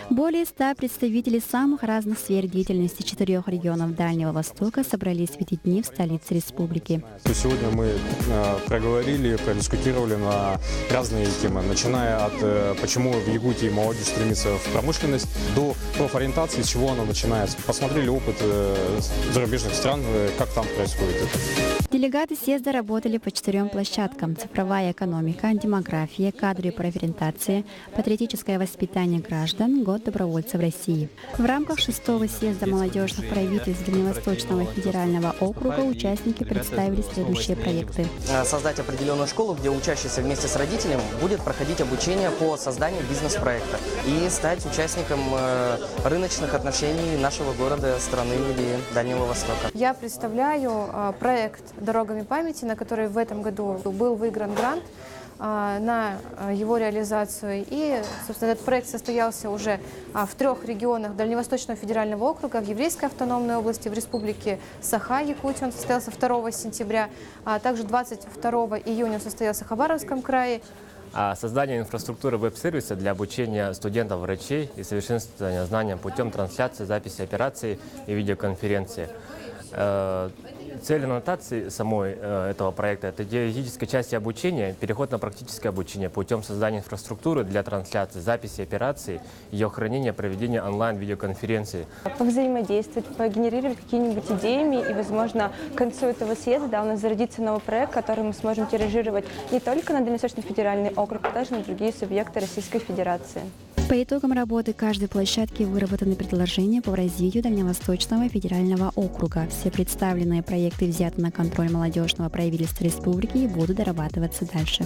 Более 100 представителей самых разных сфер деятельности 4 регионов Дальнего Востока собрались в эти дни в столице республики. Сегодня мы проговорили, продискутировали на разные темы, начиная от почему в Якутии молодежь стремится в промышленность, до профориентации, с чего она начинается. Посмотрели опыт зарубежных стран, как там происходит это. Делегаты съезда работали по 4 площадкам: цифровая экономика, демография, кадры и профориентация, патриотическое воспитание граждан, год добровольца в России. В рамках 6-го съезда молодежных правительств Дальневосточного федерального округа участники представили следующие проекты. Создать определенную школу, где учащийся вместе с родителем будет проходить обучение по созданию бизнес-проекта и стать участником рыночных отношений нашего города, страны или Дальнего Востока. Я представляю проект «Дорогами памяти», на который в этом году был выигран грант на его реализацию. И, собственно, этот проект состоялся уже в 3 регионах Дальневосточного федерального округа: в Еврейской автономной области, в республике Саха, Якутия. Он состоялся 2 сентября, а также 22 июня он состоялся в Хабаровском крае. Создание инфраструктуры веб-сервиса для обучения студентов-врачей и совершенствования знаний путем трансляции, записи операций и видеоконференции. Цель аннотации самой этого проекта – это теоретической части обучения, переход на практическое обучение путем создания инфраструктуры для трансляции, записи операций, ее хранения, проведения онлайн-видеоконференции. Повзаимодействовать, погенерировать какие-нибудь идеями, и, возможно, к концу этого съезда у нас зародится новый проект, который мы сможем тиражировать не только на Дальневосточный федеральный округ, а также на другие субъекты Российской Федерации. По итогам работы каждой площадки выработаны предложения по развитию Дальневосточного федерального округа. Все представленные проекты взяты на контроль молодежного правительства республики и будут дорабатываться дальше.